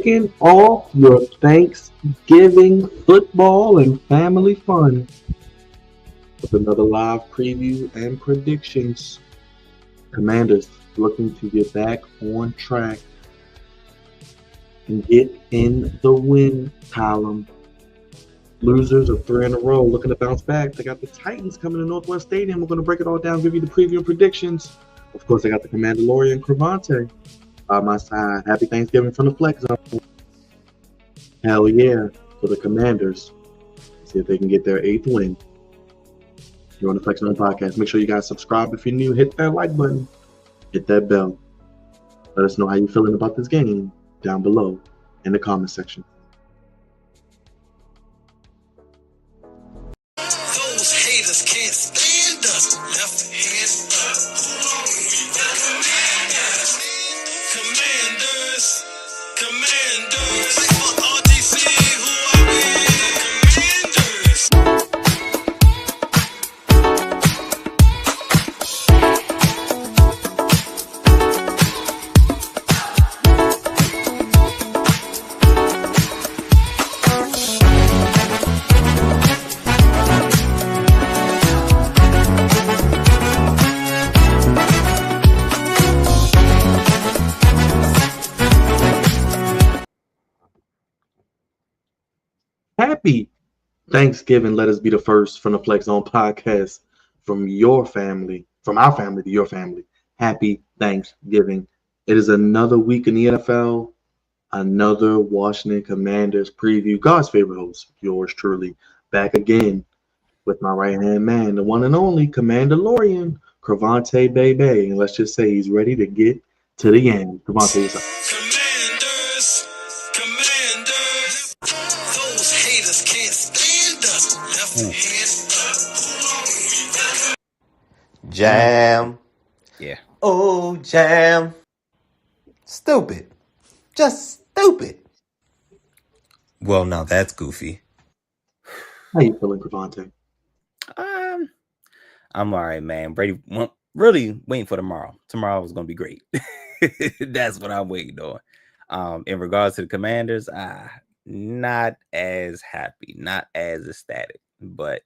kicking off your Thanksgiving football and family fun with another live preview and predictions. Commanders looking to get back on track and get in the win column. Losers of 3 in a row looking to bounce back. They got the Titans coming to Northwest Stadium. We're going to break it all down, give you the preview and predictions. Of course, they got the Commanderlorain and Crevonte by my side. Happy Thanksgiving from the Flex Zone. Hell yeah for the Commanders. See if they can get their 8th win. You're on the Flex Zone podcast. Make sure you guys subscribe if you're new. Hit that like button. Hit that bell. Let us know how you're feeling about this game down below in the comment section. Those haters can't stand us. Left hand up. Commanders. For RTC, who are we? Commanders. Happy Thanksgiving. Let us be the first from the Flex Zone podcast from your family, from our family to your family. Happy Thanksgiving. It is another week in the NFL, another Washington Commanders preview. God's favorite host, yours truly, back again with my right-hand man, the one and only Commanderlorain, Crevonte Baby. And let's just say he's ready to get to the end. Crevonte, what's up? Commanders. Those haters can't stand us. Left hand up. Jam. Yeah. Oh, jam. Stupid. Just stupid. Well, now that's goofy. How you feeling, Crevonte? I'm all right, man. Brady, really waiting for tomorrow. Tomorrow is going to be great. That's what I'm waiting on. In regards to the Commanders, not as happy, not as ecstatic, but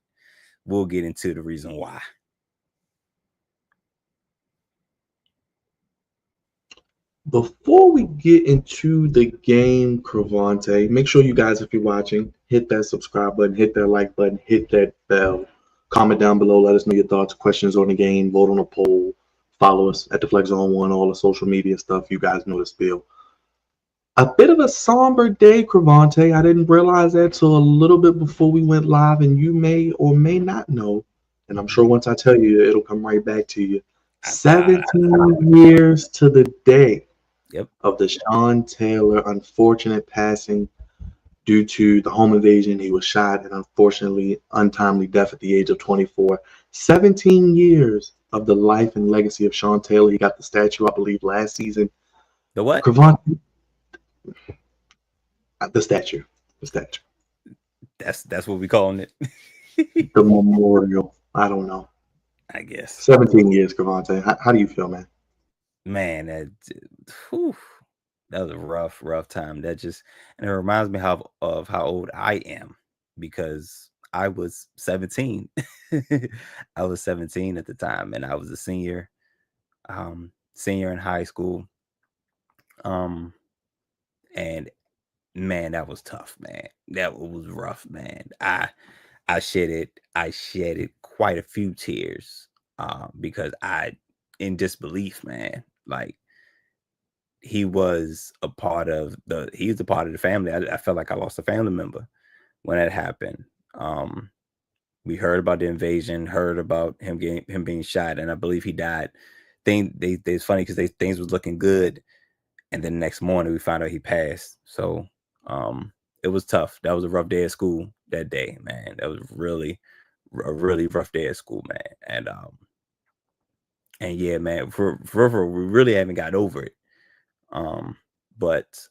we'll get into the reason why. Before we get into the game, Crevonte, make sure you guys, if you're watching, hit that subscribe button, hit that like button, hit that bell. Comment down below. Let us know your thoughts, questions on the game. Vote on a poll. Follow us at the Flex Zone 1, all the social media stuff. You guys know the spiel. A bit of a somber day, Crevonte. I didn't realize that till a little bit before we went live, and you may or may not know. And I'm sure once I tell you, it'll come right back to you. 17 years to the day of the Sean Taylor unfortunate passing due to the home invasion. He was shot and unfortunately untimely death at the age of 24. 17 years of the life and legacy of Sean Taylor. He got the statue, I believe, last season. The what? Crevonte, the statue. The statue. That's what we calling it. The memorial. I don't know. I guess. 17 years, Crevonte. How do you feel, man? Man, that was a rough time. And it reminds me of how old I am, because I was 17. I was 17 at the time, and I was a senior in high school. And man, that was tough, man. That was rough, man. I shedded quite a few tears because in disbelief, man. Like, he was a part of the family. I felt like I lost a family member when that happened. We heard about the invasion, heard about him being shot, and I believe he died. It's funny because things was looking good, and then the next morning we found out he passed. So it was tough. That was a rough day at school that day, man. That was a really rough day at school, man. And yeah, man, for we really haven't got over it. But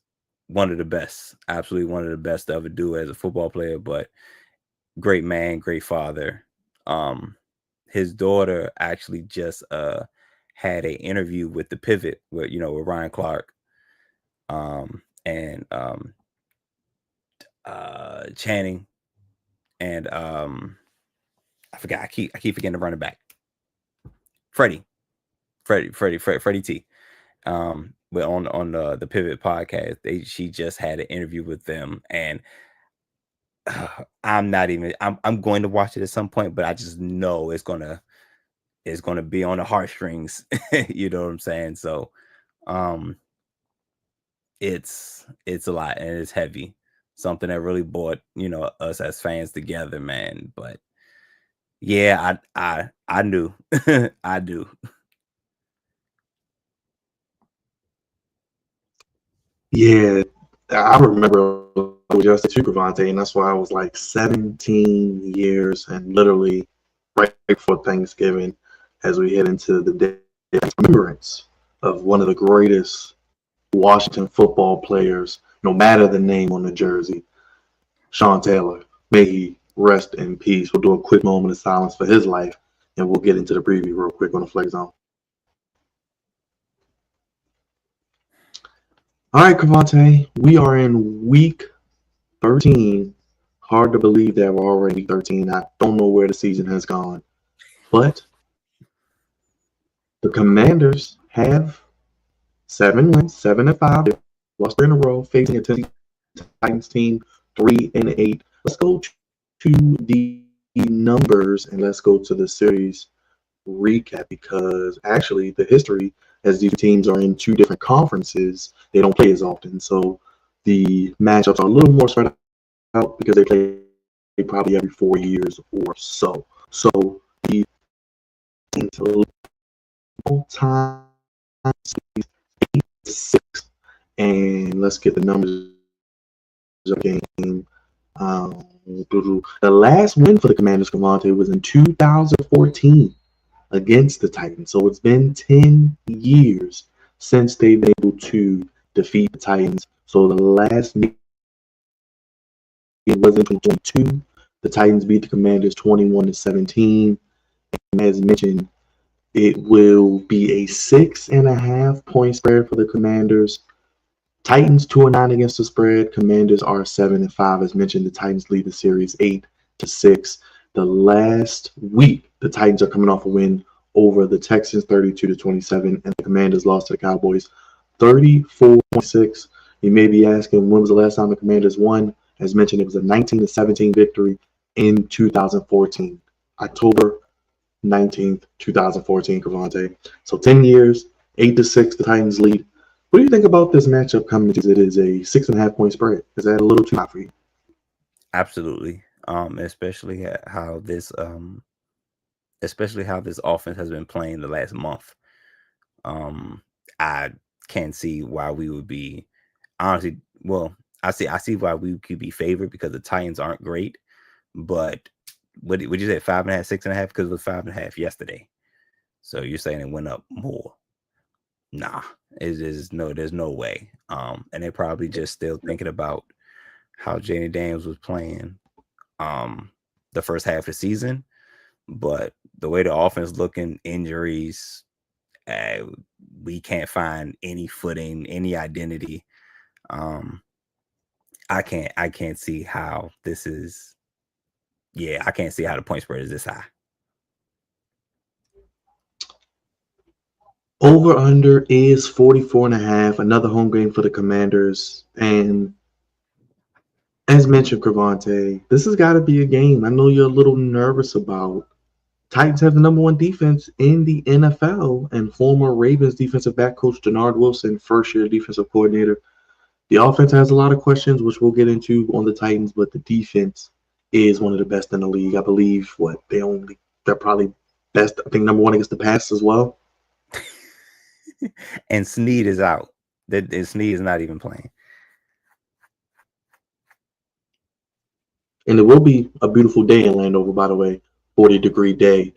one of the best, absolutely one of the best to ever do as a football player, but great man, great father. His daughter actually just had an interview with the Pivot with Ryan Clark. and Channing, and I forgot. I keep forgetting to run it back. Freddie T. But on the Pivot podcast, she just had an interview with them, and I'm going to watch it at some point, but I just know it's gonna be on the heartstrings. You know what I'm saying? So, it's a lot and it's heavy. Something that really brought us as fans together, man. But yeah, I knew. I do. Yeah, I remember it was just to Crevonte, and that's why I was like 17 years and literally right before Thanksgiving as we head into the day of remembrance of one of the greatest Washington football players, no matter the name on the jersey, Sean Taylor. May he rest in peace. We'll do a quick moment of silence for his life, and we'll get into the preview real quick on the Flex Zone. All right, Crevonte, we are in week 13. Hard to believe that we're already week 13. I don't know where the season has gone, but the Commanders have 7 wins, 7-5. They lost 3 in a row, facing a Tennessee Titans team 3-8. Let's go to the numbers and let's go to the series recap, because actually the history, as these teams are in 2 different conferences, they don't play as often. So the matchups are a little more spread out because they play probably every 4 years or so. So the time 8-6, and let's get the numbers of the game. The last win for the Commanders, Crevonte, was in 2014 against the Titans. So it's been 10 years since they've been able to defeat the Titans. So the last meeting was in 2022. The Titans beat the Commanders 21-17. And as mentioned, it will be a 6.5 point spread for the Commanders. Titans 2-9 against the spread. Commanders are 7-5. As mentioned, the Titans lead the series 8-6. The last week, the Titans are coming off a win over the Texans 32-27, and the Commanders lost to the Cowboys 34-6. You may be asking, when was the last time the Commanders won? As mentioned, it was a 19-17 victory in 2014, October 19th, 2014, Crevonte. So 10 years, 8-6, the Titans lead. What do you think about this matchup coming? It is a 6.5 point spread. Is that a little too high for you? Absolutely. Especially how this offense has been playing the last month. I can't see why we would be, honestly. Well, I see why we could be favored because the Titans aren't great. But what you say, 5.5, 6.5? Because it was 5.5 yesterday. So you're saying it went up more? Nah, there's no way. And they're probably just still thinking about how Jayden Daniels was playing the first half of the season. But the way the offense looking, injuries, we can't find any footing, any identity. I can't see how this is. Yeah, I can't see how the point spread is this high. Over under is 44.5. Another home game for the Commanders. And as mentioned, Crevonte, this has got to be a game I know you're a little nervous about. Titans have the number 1 defense in the NFL, and former Ravens defensive back coach Denard Wilson, first-year defensive coordinator. The offense has a lot of questions, which we'll get into on the Titans, but the defense is one of the best in the league. I believe they're probably best. I think number 1 against the pass as well. And Snead is out. Snead is not even playing. And it will be a beautiful day in Landover, by the way, 40-degree day.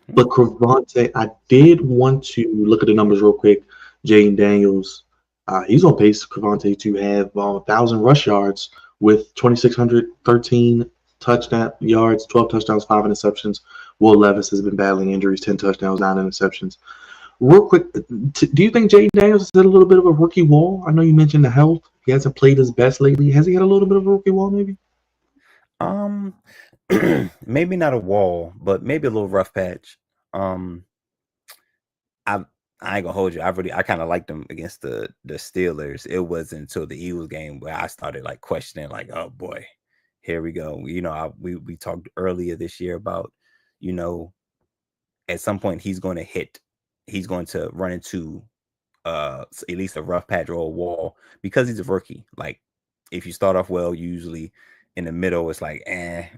But Crevonte, I did want to look at the numbers real quick. Jayden Daniels, he's on pace, Crevonte, to have 1,000 rush yards with 2,613 touchdown yards, 12 touchdowns, 5 interceptions. Will Levis has been battling injuries, 10 touchdowns, 9 interceptions. Real quick, do you think Jay Daniels has had a little bit of a rookie wall? I know you mentioned the health. He hasn't played his best lately. Has he had a little bit of a rookie wall, maybe? Um, maybe not a wall, but maybe a little rough patch. Um, I I ain't gonna hold you. I kind of liked them against the Steelers. It wasn't until the Eagles game where I started like questioning, like, oh boy, here we go. We talked earlier this year about, you know, at some point he's going to run into at least a rough patch or a wall because he's a rookie. Like if you start off well, usually in the middle it's like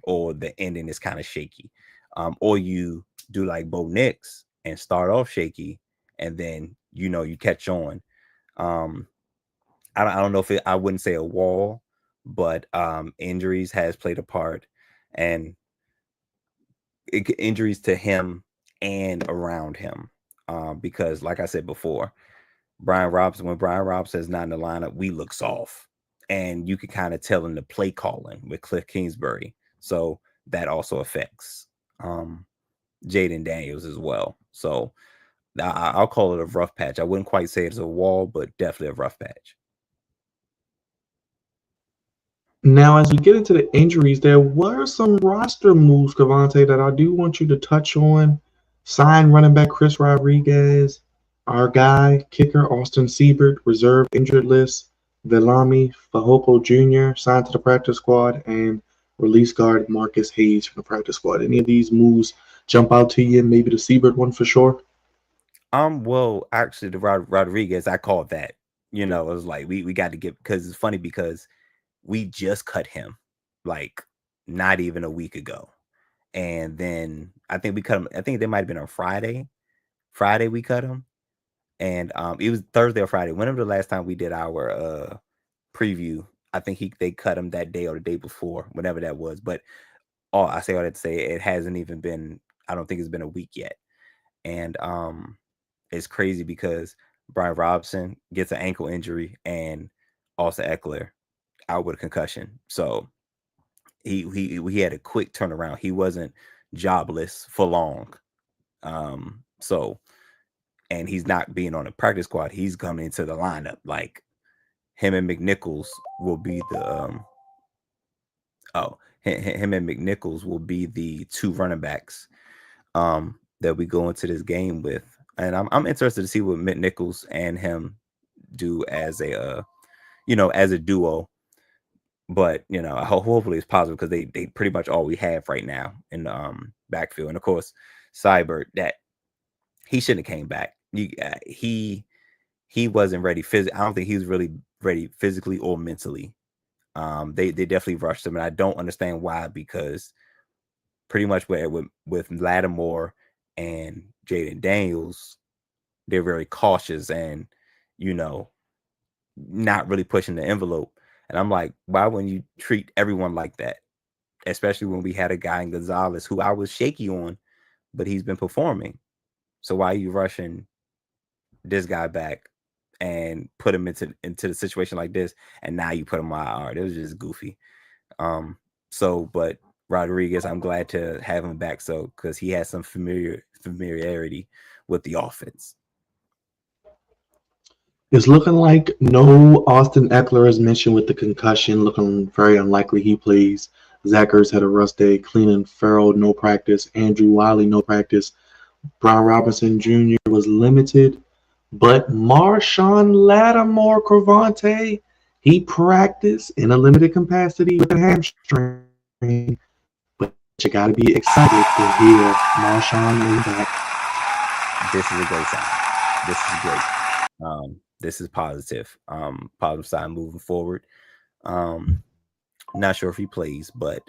or the ending is kind of shaky. Or you do like Bo Nix and start off shaky and then you catch on. Um I don't know if I wouldn't say a wall, but injuries has played a part, and injuries to him and around him. Because like I said before, when Brian Robinson is not in the lineup, we look soft. And you can kind of tell in the play calling with Cliff Kingsbury. So that also affects Jaden Daniels as well. So I'll call it a rough patch. I wouldn't quite say it's a wall, but definitely a rough patch. Now, as we get into the injuries, there were some roster moves, Cavante, that I do want you to touch on. Sign running back Chris Rodriguez, our guy, kicker Austin Siebert, reserve injured list, Velami Fahoko Jr., signed to the practice squad, and release guard Marcus Hayes from the practice squad. Any of these moves jump out to you? Maybe the Siebert one for sure? Well, actually, the Rodriguez, I called that. It was like we got to get, because it's funny because we just cut him like not even a week ago. And then I think we cut him. I think they might have been on Friday. Friday we cut him. And it was Thursday or Friday. Whenever the last time we did our preview, I think they cut him that day or the day before, whenever that was. But all that to say, it hasn't even been, I don't think it's been a week yet. And it's crazy because Brian Robinson gets an ankle injury and also Eckler out with a concussion. So he had a quick turnaround. He wasn't jobless for long. So, and he's not being on the practice squad. He's coming into the lineup. Like him and McNichols will be the him and McNichols will be the two running backs that we go into this game with. And I'm interested to see what McNichols and him do as a as a duo. But hopefully it's positive because they pretty much all we have right now in the backfield. And of course, Seibert, that he shouldn't have came back. He wasn't ready physically. I don't think he was really ready physically or mentally. They definitely rushed him, and I don't understand why, because pretty much with Lattimore and Jaden Daniels, they're very cautious and not really pushing the envelope. And I'm like, why wouldn't you treat everyone like that? Especially when we had a guy in Gonzalez who I was shaky on, but he's been performing. So why are you rushing this guy back and put him into the situation like this? And now you put him on IR. It was just goofy. But Rodriguez, I'm glad to have him back. So because he has some familiarity with the offense. It's looking like no Austin Eckler is mentioned with the concussion. Looking very unlikely he plays. Zach Ertz had a rust day. Cleveland Farrell, no practice. Andrew Wiley, no practice. Brian Robinson Jr. was limited. But Marshawn Lattimore Crevonte, he practiced in a limited capacity with a hamstring. But you got to be excited to hear Marshawn is back. This is a great sign. This is great. This is positive. Positive sign moving forward. Not sure if he plays, but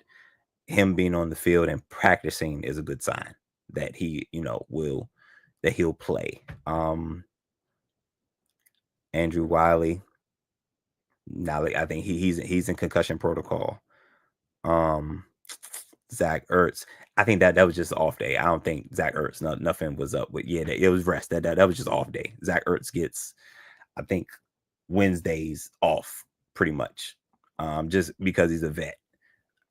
him being on the field and practicing is a good sign that he'll play. Andrew Wiley. Now I think he's in concussion protocol. Zach Ertz. I think that was just an off day. I don't think Zach Ertz, nothing was up with. Yeah, it was rest. That was just off day. Zach Ertz gets, I think, Wednesdays off pretty much, just because he's a vet.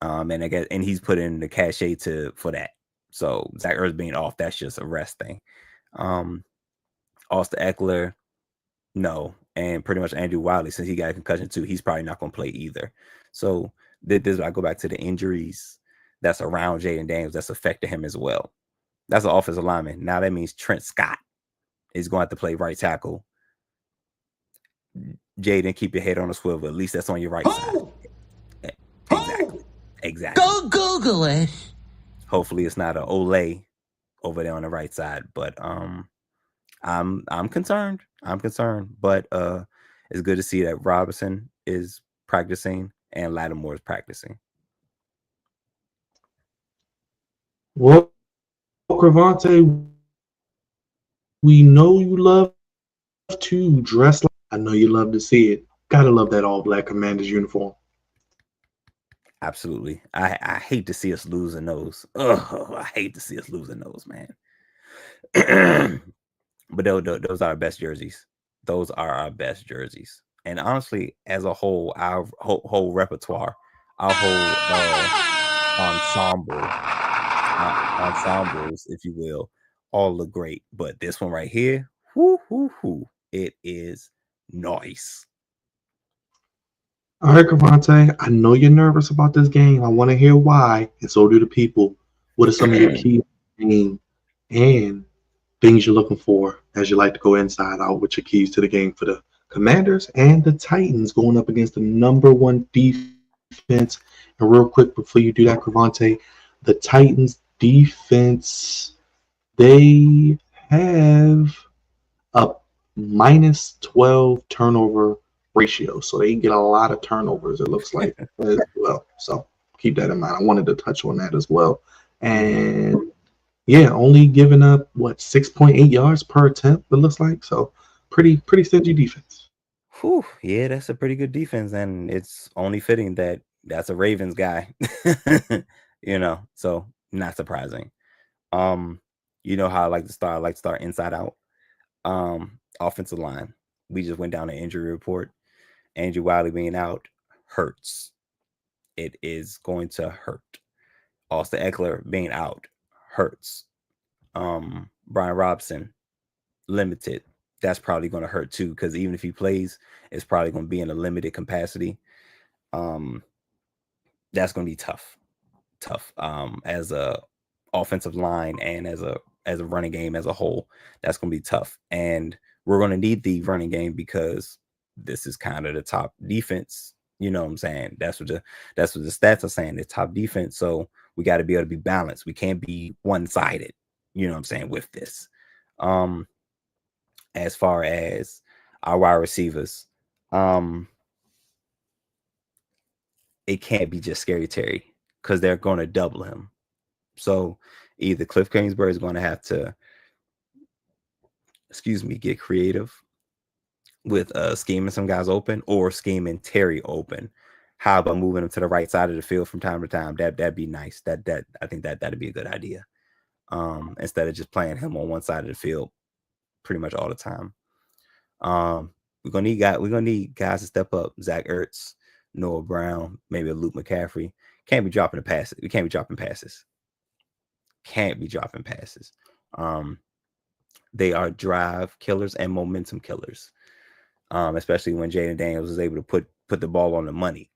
And I guess, and he's put in the cachet for that. So Zach Ertz being off, that's just a rest thing. Austin Eckler, no. And pretty much Andrew Wiley, since he got a concussion too, he's probably not going to play either. So this I go back to the injuries that's around Jaden Daniels that's affected him as well. That's an offensive lineman. Now that means Trent Scott is going to have to play right tackle. Jaden, keep your head on a swivel. At least that's on your right side. Exactly. Go Google it. Hopefully it's not an Olay over there on the right side. But I'm concerned. But it's good to see that Robinson is practicing and Lattimore is practicing. Well, Crevonte, we know you love to dress like. I know you love to see it. Gotta love that all black Commanders uniform. Absolutely. I hate to see us losing those. Oh, I hate to see us losing those, man. But those are our best jerseys. Those are our best jerseys. And honestly, as a whole, our whole repertoire, our whole ensembles, if you will, all look great. But this one right here, it is nice. All right, Crevonte, I know you're nervous about this game. I want to hear why, and so do the people. What are some of your key game and things you're looking for as you like to go inside out with your keys to the game for the Commanders and the Titans going up against the number one defense? And real quick, before you do that, Crevonte, the Titans defense, they have a minus 12 turnover ratio, so they get a lot of turnovers, it looks like, as well. So keep that in mind. I wanted to touch on that as well. And yeah, only giving up 6.8 yards per attempt, it looks like. So pretty stingy defense. Whew, yeah, that's a pretty good defense, and it's only fitting that that's a Ravens guy. So not surprising. You know how I like to start. I like to start inside out. Offensive line. We just went down an injury report. Andrew Wiley being out hurts. It is going to hurt. Austin Eckler being out hurts. Brian Robson limited. That's probably going to hurt too, because even if he plays, it's probably going to be in a limited capacity. That's going to be tough. As a offensive line and as a running game as a whole, that's going to be tough. And we're going to need the running game because this is kind of the top defense. You know what I'm saying? That's what the stats are saying. The top defense. So we got to be able to be balanced. We can't be one-sided. You know what I'm saying with this. As far as our wide receivers, it can't be just Scary Terry because they're going to double him. So either Cliff Kingsbury is going to have to, get creative with scheming some guys open or scheming Terry open. How about moving him to the right side of the field from time to time? That'd be nice. I think that'd be a good idea. Instead of just playing him on one side of the field pretty much all the time. We're gonna need guys to step up. Zach Ertz, Noah Brown, maybe a Luke McCaffrey. Can't be dropping the passes. We can't be dropping passes. They are drive killers and momentum killers. Especially when Jaden Daniels was able to put the ball on the money.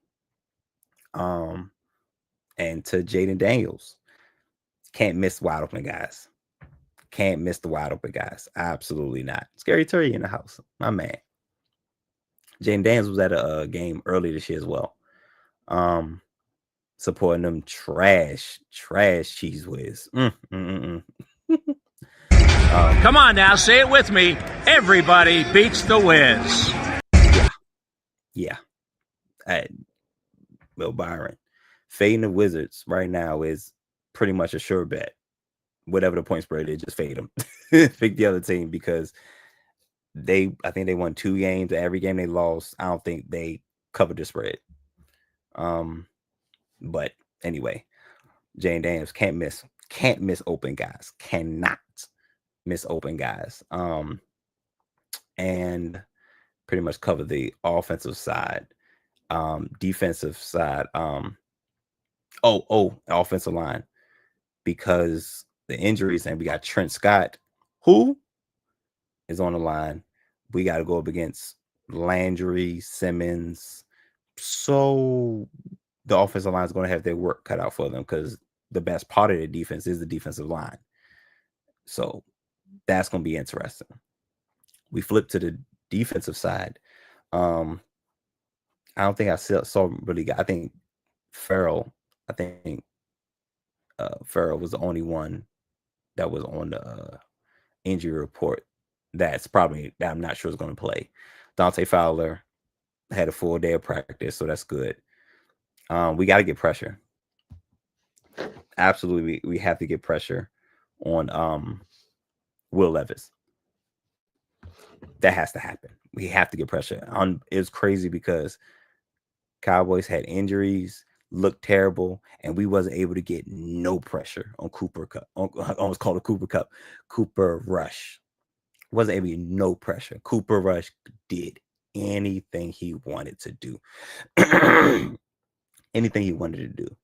And to Jaden Daniels, can't miss wide open guys. Can't miss the wide open guys. Absolutely not. Scary Terry in the house. My man. Jaden Daniels was at a game earlier this year as well. Supporting them trash Cheese Whiz. Come on now, say it with me. Everybody beats the Wiz. Yeah. Will Byron. Fading the Wizards right now is pretty much a sure bet. Whatever the point spread is, just fade them. Pick the other team because I think they won 2 games. Every game they lost, I don't think they covered the spread. But anyway, Jaden Daniels can't miss open guys. Cannot miss open guys. And pretty much cover the offensive side. Defensive side. Offensive line. Because the injuries, and we got Trent Scott, who is on the line. We got to go up against Landry, Simmons. So the offensive line is going to have their work cut out for them because the best part of the defense is the defensive line. So that's going to be interesting. We flip to the defensive side. I don't think I saw really. I think Farrell. I think Farrell was the only one that was on the injury report. That I'm not sure is going to play. Dante Fowler had a full day of practice, so that's good. We got to get pressure. Absolutely, we have to get pressure on Will Levis. That has to happen. We have to get pressure. It's crazy because Cowboys had injuries, looked terrible, and we wasn't able to get no pressure on Cooper Cup. I almost called it Cooper Cup. Cooper Rush. Wasn't able to get no pressure. Cooper Rush did anything he wanted to do. Anything he wanted to do.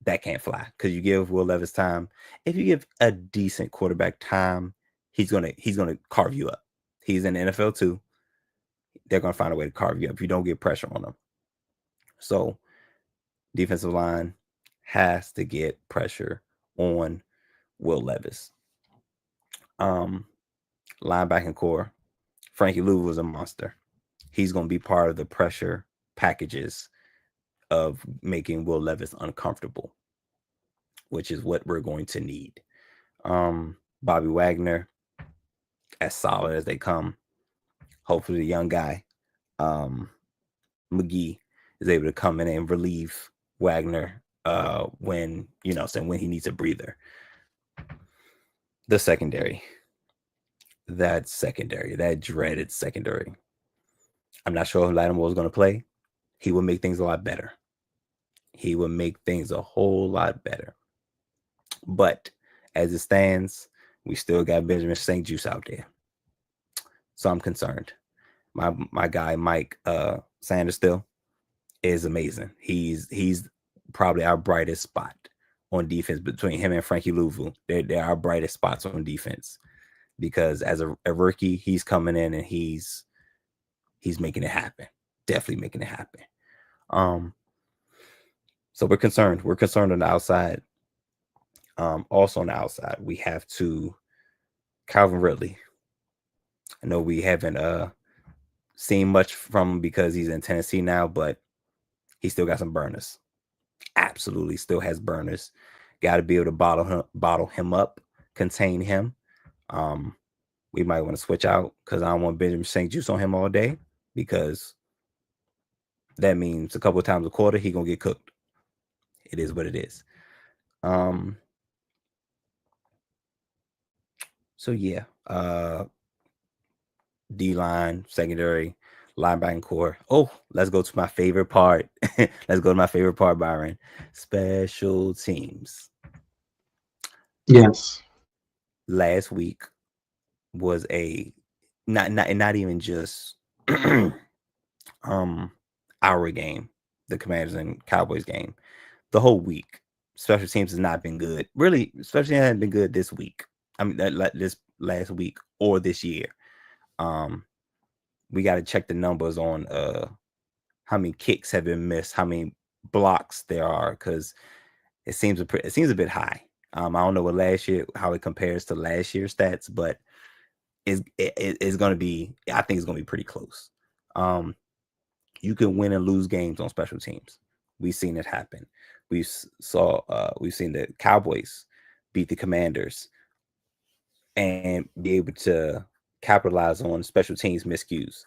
That can't fly because you give Will Levis time. If you give a decent quarterback time, he's gonna carve you up. He's in the NFL too. They're gonna find a way to carve you up if you don't get pressure on them. So defensive line has to get pressure on Will Levis. Linebacking core, Frankie Louvu was a monster. He's gonna be part of the pressure packages of making Will Levis uncomfortable, which is what we're going to need. Bobby Wagner, as solid as they come. Hopefully the young guy, McGee, is able to come in and relieve Wagner when he needs a breather. The secondary. That dreaded secondary. I'm not sure if Lattimore is going to play. He will make things a lot better. He will make things a whole lot better. But as it stands, we still got Benjamin St. Juice out there. So I'm concerned. My guy, Mike Sanders, still is amazing. He's probably our brightest spot on defense between him and Frankie Louvu. They're our brightest spots on defense because as a rookie, he's coming in and he's making it happen. Definitely making it happen. So we're concerned. We're concerned on the outside. Also on the outside, we have Calvin Ridley. I know we haven't seen much from him because he's in Tennessee now, but he still got some burners. Absolutely still has burners. Got to be able to bottle him up, contain him. We might want to switch out because I don't want Benjamin St. Juice on him all day because that means a couple of times a quarter he's going to get cooked. It is what it is. So yeah, D-line, secondary, linebacking core. Oh, let's go to my favorite part. Let's go to my favorite part, Byron. Special teams. Yes. Last week was a not even just our game, the Commanders and Cowboys game. The whole week, special teams has not been good. Really, especially hasn't been good this week. I mean, this last week or this year. We got to check the numbers on how many kicks have been missed, how many blocks there are, because it seems a bit high. I don't know how it compares to last year's stats, but it's going to be. I think it's going to be pretty close. You can win and lose games on special teams. We've seen it happen. We've seen the Cowboys beat the Commanders and be able to capitalize on special teams miscues.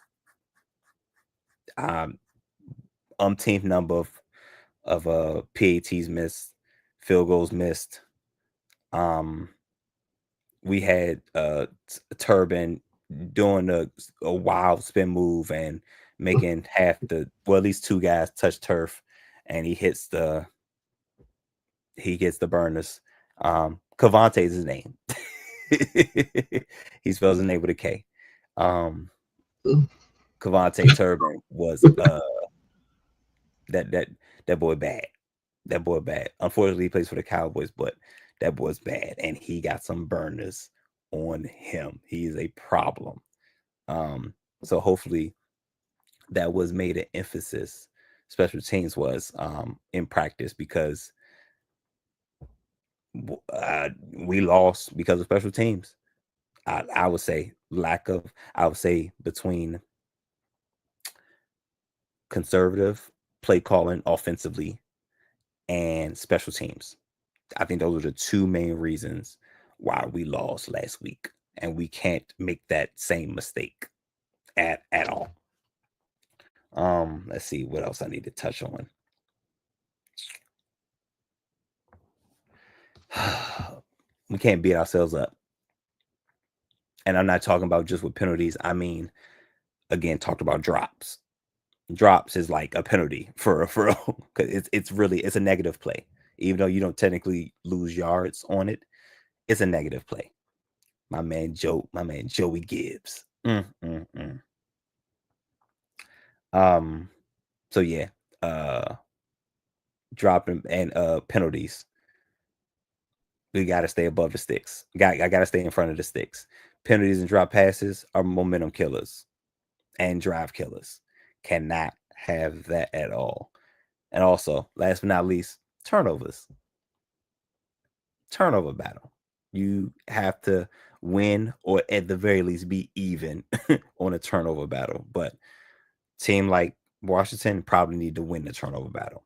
Umpteenth number of PATs missed, field goals missed. We had Turbin doing a wild spin move and making at least two guys touch turf, and he gets the burners. Crevonte is his name. He spells his name with a K. Crevonte Turbin was that boy bad. That boy bad. Unfortunately, he plays for the Cowboys, but that boy's bad, and he got some burners on him. He is a problem. So hopefully that was made an emphasis. Special teams was in practice because we lost because of special teams. I would say I would say between conservative play calling offensively and special teams. I think those are the two main reasons why we lost last week. And we can't make that same mistake at all. Let's see what else I need to touch on. We can't beat ourselves up. And I'm not talking about just with penalties. I mean, again, talked about drops. Drops is like a penalty for because it's a negative play. Even though you don't technically lose yards on it, it's a negative play. My man Joey Gibbs. So yeah, dropping and penalties. We got to stay above the sticks. I got to stay in front of the sticks. Penalties and drop passes are momentum killers and drive killers. Cannot have that at all. And also, last but not least, turnovers. Turnover battle. You have to win or at the very least be even on a turnover battle. But team like Washington probably need to win the turnover battle.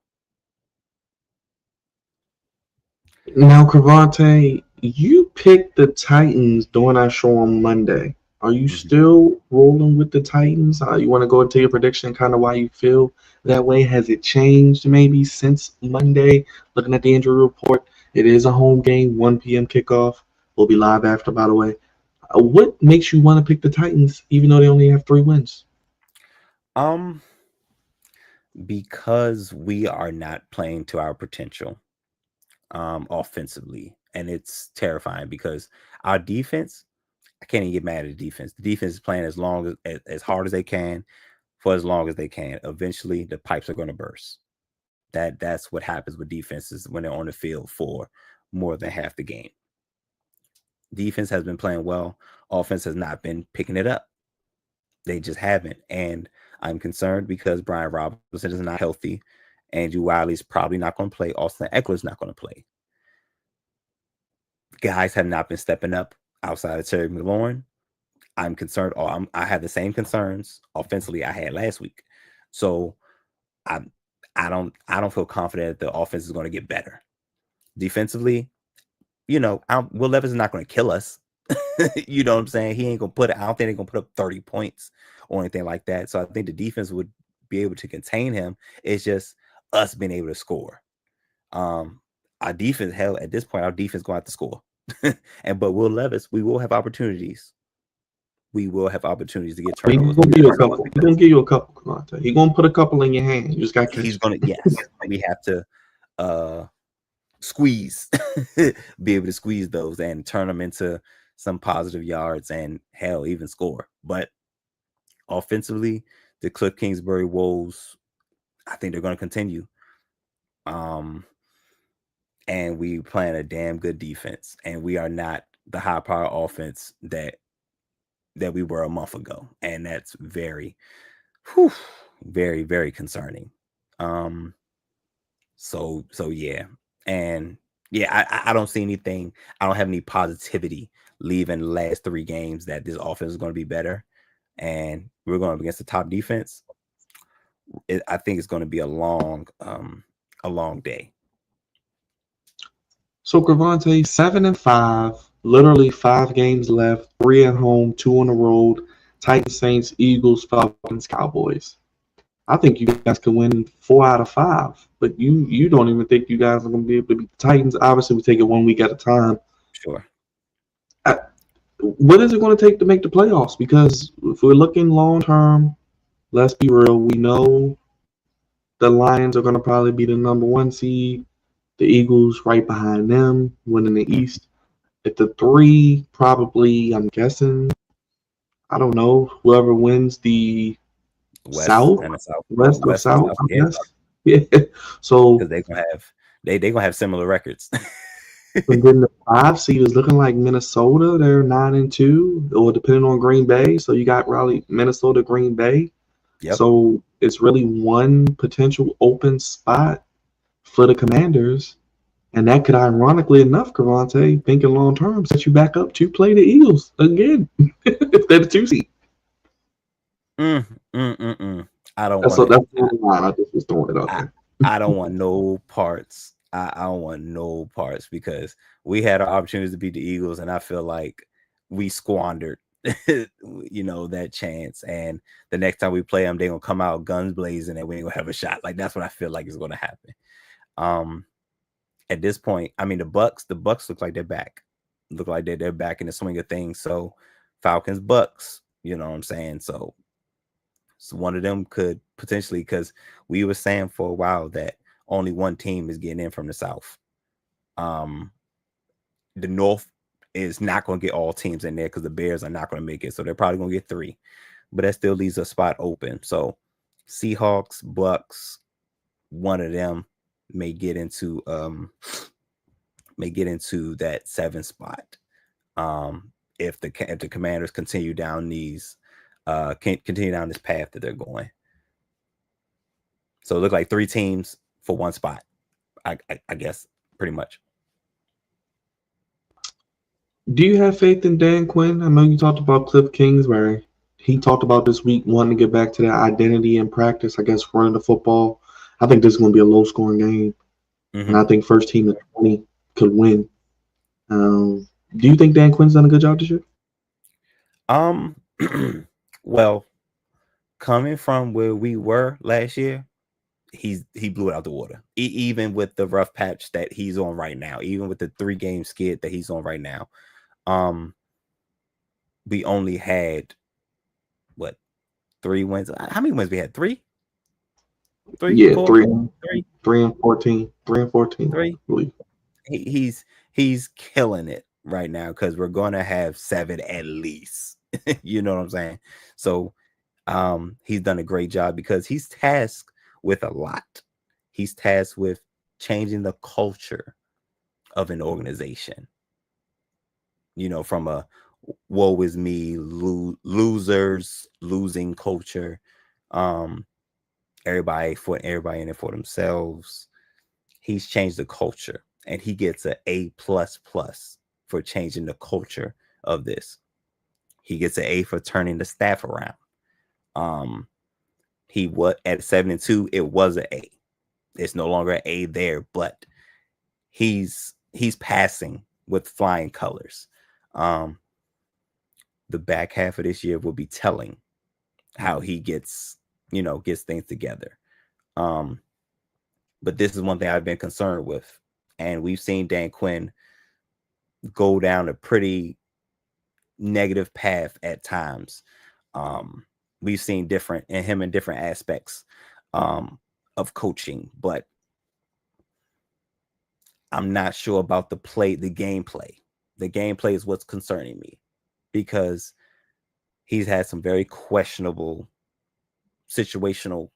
Now, Crevonte, you picked the Titans during our show on Monday. Are you still rolling with the Titans? You want to go into your prediction, kind of why you feel that way? Has it changed maybe since Monday? Looking at the injury report, it is a home game, 1 p.m. kickoff. We'll be live after, by the way. What makes you want to pick the Titans, even though they only have 3 wins? Because we are not playing to our potential offensively, and it's terrifying because our defense, I can't even get mad at the defense. The defense is playing as hard as they can for as long as they can. Eventually, the pipes are going to burst. That's what happens with defenses when they're on the field for more than half the game. Defense has been playing well. Offense has not been picking it up. They just haven't. And I'm concerned because Brian Robinson is not healthy. Andrew Wiley's probably not going to play. Austin Eckler's not going to play. Guys have not been stepping up outside of Terry McLaurin. I'm concerned. I have the same concerns offensively I had last week. So I don't feel confident that the offense is going to get better. Defensively, Will Levis is not going to kill us. You know what I'm saying? He ain't going to put it. I don't think they're going to put up 30 points or anything like that. So I think the defense would be able to contain him. It's just us being able to score. Our defense, hell, at this point, our defense going to have to score. But Will Levis, we will have opportunities. We will have opportunities to get turnovers. He's going to give you a couple. Commander. He's going to put a couple in your hand. You just got to catch. He's going to, yes. We have to squeeze, be able to squeeze those and turn them into some positive yards and hell, even score. But offensively, the Cliff Kingsbury woes, I think they're going to continue. And we playing a damn good defense, and we are not the high power offense that we were a month ago, and that's very, very, very concerning. So yeah, and yeah, I don't see anything. I don't have any positivity leaving the last 3 games that this offense is going to be better, and we're going up against the top defense. I think it's going to be a long day. So Crevonte, 7-5, literally 5 games left, 3 at home, 2 on the road. Titans, Saints, Eagles, Falcons, Cowboys. I think you guys could win 4 out of 5, but you don't even think you guys are going to be able to beat the Titans. Obviously, we take it 1 week at a time. Sure. What is it going to take to make the playoffs? Because if we're looking long term, let's be real. We know the Lions are going to probably be the number 1 seed. The Eagles right behind them, winning the East. At the 3, probably, I'm guessing, I don't know, whoever wins the South, West or South, I guess. Yeah. So because they're gonna have similar records. And then the 5 seed is looking like Minnesota. They're 9-2, or depending on Green Bay. So you got Raleigh, Minnesota, Green Bay. Yep. So it's really one potential open spot for the Commanders. And that could, ironically enough, Crevonte, thinking long term, set you back up to play the Eagles again if they're the 2 seed. I don't That's want that's it. the line. I just was throwing it out I, there. I don't want no parts. I don't want no parts because we had our opportunities to beat the Eagles, and I feel like we squandered, that chance. And the next time we play them, they're gonna come out guns blazing, and we ain't gonna have a shot. Like that's what I feel like is gonna happen. At this point, I mean the Bucks look like they're back. Look like they're back in the swing of things. So Falcons, Bucks, you know what I'm saying? So one of them could potentially, because we were saying for a while that only one team is getting in from the South. The North is not going to get all teams in there because the Bears are not going to make it. So they're probably going to get 3, but that still leaves a spot open. So Seahawks, Bucks, one of them may get into that 7 spot. If the Commanders continue down these continue down this path that they're going. So it looked like 3 teams for 1 spot, I guess, pretty much. Do you have faith in Dan Quinn? I know you talked about Cliff Kingsbury. He talked about this week wanting to get back to that identity in practice, I guess, running the football. I think this is going to be a low-scoring game. And I think first team at 20 could win. Do you think Dan Quinn's done a good job this year? Well, coming from where we were last year, he blew it out the water. Even with the rough patch that he's on right now, even with the 3-game skid that he's on right now, we only had 3 wins. How many wins we had? 3? 3? Yeah, 4? 3 and 14. 3 and 14. 3. He's killing it right now because we're gonna have 7 at least. You know what I'm saying? So he's done a great job because he's tasked with a lot. He's tasked with changing the culture of an organization. From a woe is me, losers, losing culture. Everybody in it for themselves. He's changed the culture, and he gets an A++ for changing the culture of this. He gets an A for turning the staff around. He was at 7-2. It was an A. It's no longer an A there, but he's passing with flying colors. The back half of this year will be telling how he gets things together. But this is one thing I've been concerned with, and we've seen Dan Quinn go down a pretty negative path at times. We've seen him in different aspects of coaching, but I'm not sure about the gameplay. The gameplay is what's concerning me because he's had some very questionable situational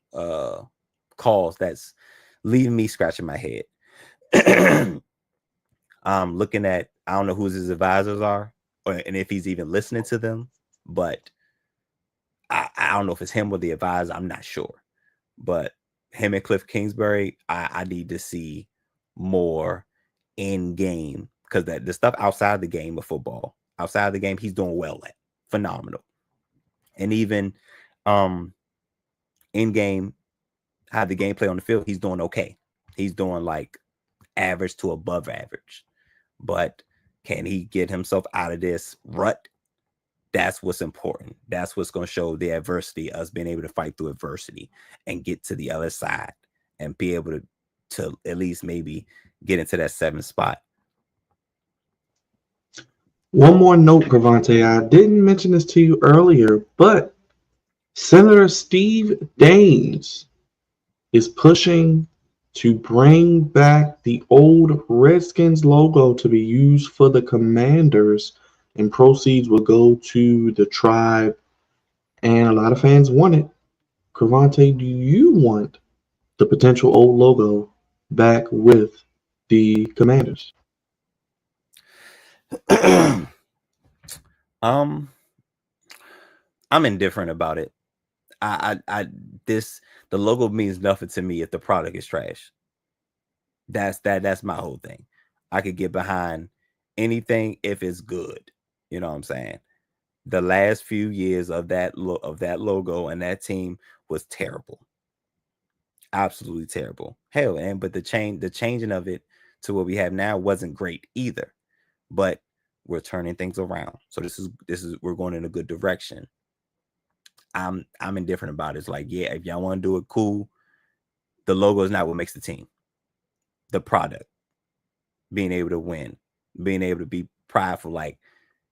calls that's leaving me scratching my head. I'm looking at, I don't know who his advisors are and if he's even listening to them, but I don't know if it's him or the advisor. I'm not sure. But him and Cliff Kingsbury, I need to see more in game because the stuff outside the game of football, outside the game, he's doing well at. Phenomenal. And even in game, how the game play on the field, he's doing okay. He's doing like average to above average. But can he get himself out of this rut? That's what's important. That's what's going to show the adversity, us being able to fight through adversity and get to the other side and be able to at least maybe get into that 7th spot. One more note, Crevonte. I didn't mention this to you earlier, but Senator Steve Daines is pushing to bring back the old Redskins logo to be used for the Commanders, and proceeds will go to the tribe. And a lot of fans want it. Crevonte, do you want the potential old logo back with the Commanders? I'm indifferent about it. The logo means nothing to me if the product is trash. That's my whole thing. I could get behind anything if it's good. You know what I'm saying? The last few years of that logo and that team was terrible. Absolutely terrible. Hell, but the changing of it to what we have now wasn't great either. But we're turning things around. So this is we're going in a good direction. I'm indifferent about it. It's like, yeah, if y'all want to do it, cool. The logo is not what makes the team. The product, being able to win, being able to be prideful, like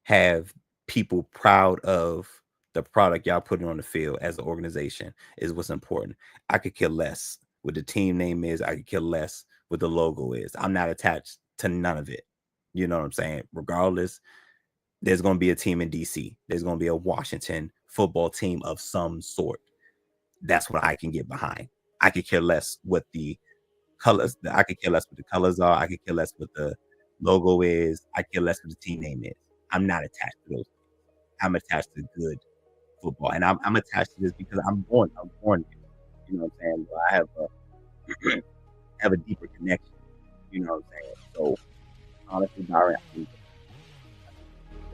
have people proud of the product y'all putting on the field as an organization is what's important. I could care less what the team name is. I could care less what the logo is. I'm not attached to none of it. You know what I'm saying? Regardless, there's going to be a team in DC. There's going to be a Washington football team of some sort. That's what I can get behind. I could care less what the colors. I could care less what the colors are. I could care less what the logo is. I care less what the team name is. I'm not attached to those. I'm attached to good football, and I'm attached to this because I'm born. You know what I'm saying? I have a deeper connection. You know what I'm saying? So honestly, Byron, I think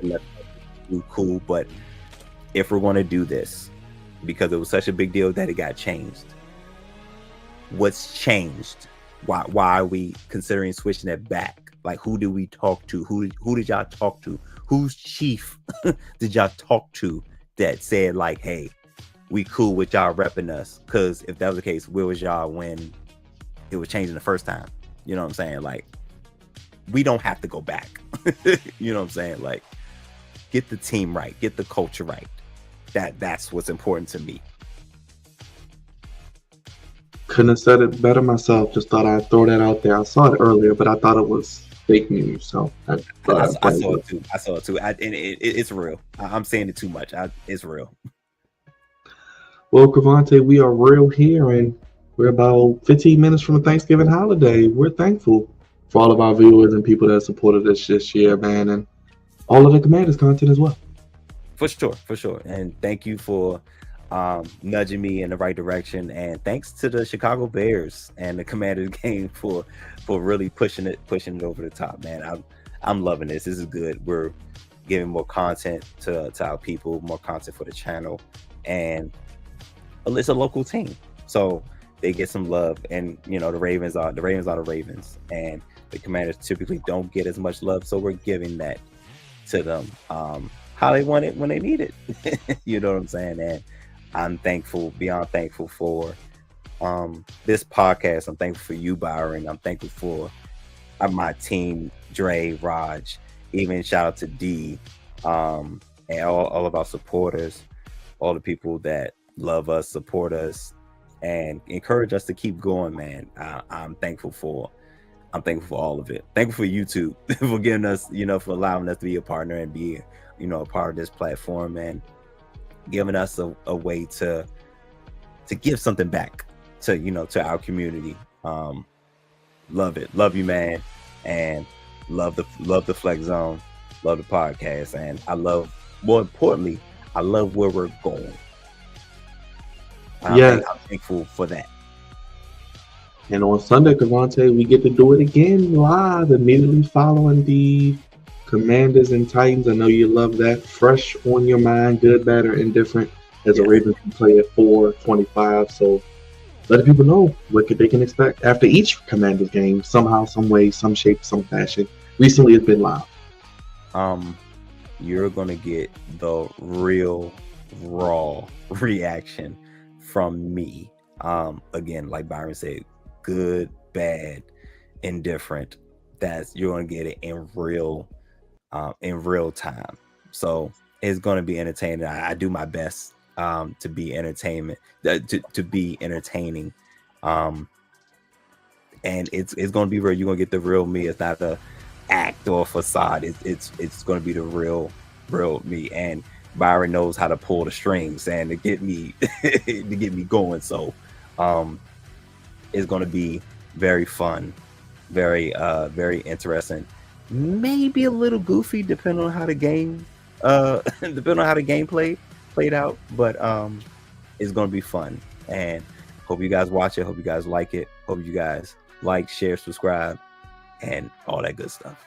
let's do cool. But if we're going to do this, because it was such a big deal that it got changed, what's changed? Why are we considering switching it back? Like, who did we talk to? Who did y'all talk to? Whose chief did y'all talk to that said like, hey, we cool with y'all repping us? Because if that was the case, where was y'all when it was changing the first time? You know what I'm saying? Like, we don't have to go back. You know what I'm saying? Like, get the team right, get the culture right. That's what's important to me. Couldn't have said it better myself. Just thought I'd throw that out there. I saw it earlier, but I thought it was fake news. So I saw it too. It's real. I'm saying it too much. It's real. Well, Crevonte, we are real here, and we're about 15 minutes from a Thanksgiving holiday. We're thankful for all of our viewers and people that supported us this year, man, and all of the Commanders content as well. For sure. And thank you for nudging me in the right direction, and thanks to the Chicago Bears and the Commanders game for really pushing it over the top, man. I'm loving this. This is good. We're giving more content to our people, more content for the channel, and it's a local team, so they get some love. And you know, the Ravens are the Ravens, and the Commanders typically don't get as much love, so we're giving that to them how they want it when they need it. You know what I'm saying? And I'm thankful, beyond thankful for this podcast. I'm thankful for you, Byron. I'm thankful for my team, Dre, Raj, even shout out to D, and all of our supporters, all the people that love us, support us, and encourage us to keep going, man. I'm thankful for all of it. Thankful for YouTube for giving us, for allowing us to be a partner and be, a part of this platform, and giving us a way to give something back to our community. Love it. Love you, man. And love the Flex Zone. Love the podcast. And more importantly, I love where we're going. I'm thankful for that. And on Sunday, Crevonte, we get to do it again live immediately following the Commanders and Titans. I know you love that. Fresh on your mind, good, bad, or indifferent, as the Ravens can play at 4:25. So let people know what they can expect after each Commanders game, somehow, some way, some shape, some fashion. Recently, it's been live. You're going to get the real, raw reaction from me. Again, like Byron said, good, bad, indifferent. You're going to get it in real time. So it's going to be entertaining. I do my best to be entertainment, to be entertaining, and it's going to be real. You're going to get the real me. It's not the act or facade. It's going to be the real me. And Byron knows how to pull the strings and to get me going. So it's going to be very fun, very interesting. maybe a little goofy depending on how the game depending on how the game played out, but it's gonna be fun. And hope you guys watch it, hope you guys like it, hope you guys like, share, subscribe, and all that good stuff.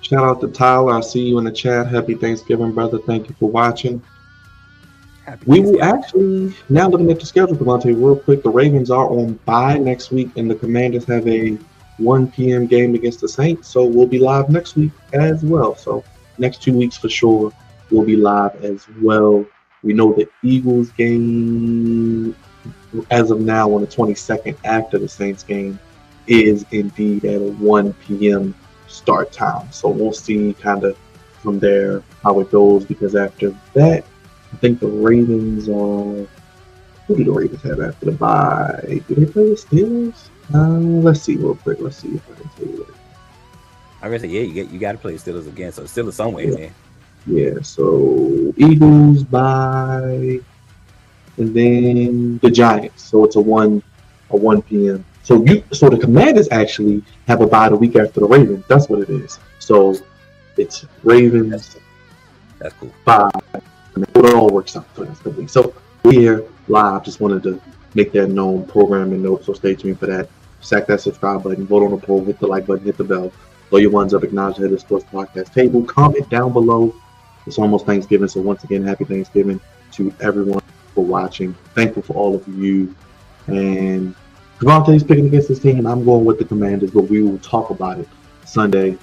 Shout out to Tyler. I see you in the chat. Happy Thanksgiving, brother. Thank you for watching. Happy We will Thanksgiving. actually, now looking at the schedule, Crevonte, real quick, the Ravens are on bye next week, and the Commanders have a 1 p.m. game against the Saints, so we'll be live next week as well. So next 2 weeks for sure, we'll be live as well. We know the Eagles game, as of now, on the 22nd after the Saints game, is indeed at a 1 p.m. start time. So we'll see kind of from there how it goes, because after that, I think the Ravens are. Who do the Ravens have after the bye? Do they play the Steelers? Let's see real quick. Let's see if I can tell you that. I was gonna say, yeah, you got to play Steelers again, so Steelers somewhere in there. Yeah, so Eagles bye, and then the Giants. So it's a 1 p.m. So the Commanders actually have a bye the week after the Ravens. That's what it is. So it's Ravens That's cool. bye. It all works out for us. So we're here live. Just wanted to make that known, programming note. So stay tuned for that. Sack that subscribe button, vote on the poll, hit the like button, hit the bell. Throw your ones up, acknowledge the Head of Sports Podcast table. Comment down below. It's almost Thanksgiving, so once again, happy Thanksgiving to everyone for watching. Thankful for all of you. And Crevonte's picking against his team. I'm going with the Commanders, but we will talk about it Sunday,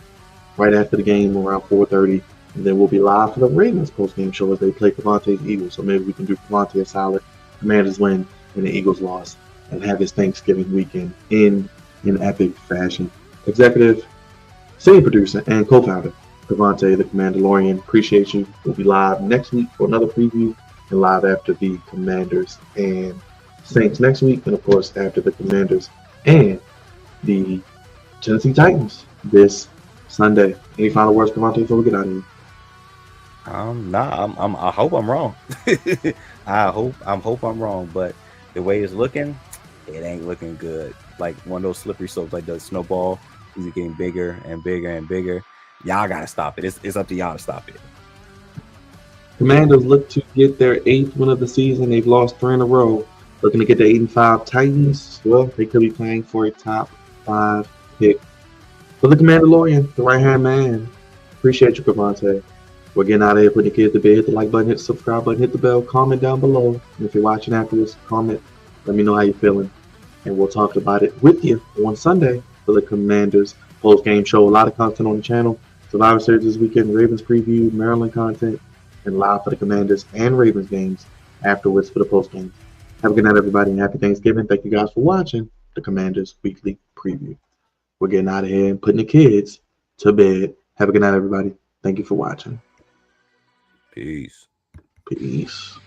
right after the game, around 4:30. And then we'll be live for the Ravens post-game show as they play Crevonte's Eagles. So maybe we can do Crevonte a solid, Commanders win, and the Eagles loss, and have his Thanksgiving weekend in epic fashion. Executive, senior producer, and co-founder, Crevonte, the Commanderlorain. Appreciate you. We'll be live next week for another preview, and live after the Commanders and Saints next week, and of course after the Commanders and the Tennessee Titans this Sunday. Any final words, Crevonte, before we get out of here? I hope I'm wrong. I hope I'm wrong, but the way it's looking, it ain't looking good. Like one of those slippery slopes, like the snowball, is getting bigger and bigger and bigger. Y'all gotta stop it. It's up to y'all to stop it. Commanders look to get their 8th win of the season. They've lost 3 in a row. Looking to get the 8-5 Titans. Well, they could be playing for a top 5 pick. For the Commanderlorain, the right-hand man. Appreciate you, Crevonte. We're getting out of here, putting the kids to bed. Hit the like button, hit the subscribe button, hit the bell, comment down below. And if you're watching afterwards, comment. Let me know how you're feeling. And we'll talk about it with you on Sunday for the Commanders post-game show. A lot of content on the channel. Survivor Series this weekend, Ravens preview, Maryland content, and live for the Commanders and Ravens games afterwards for the post-game. Have a good night, everybody, and happy Thanksgiving. Thank you guys for watching the Commanders Weekly Preview. We're getting out of here and putting the kids to bed. Have a good night, everybody. Thank you for watching. Peace. Peace.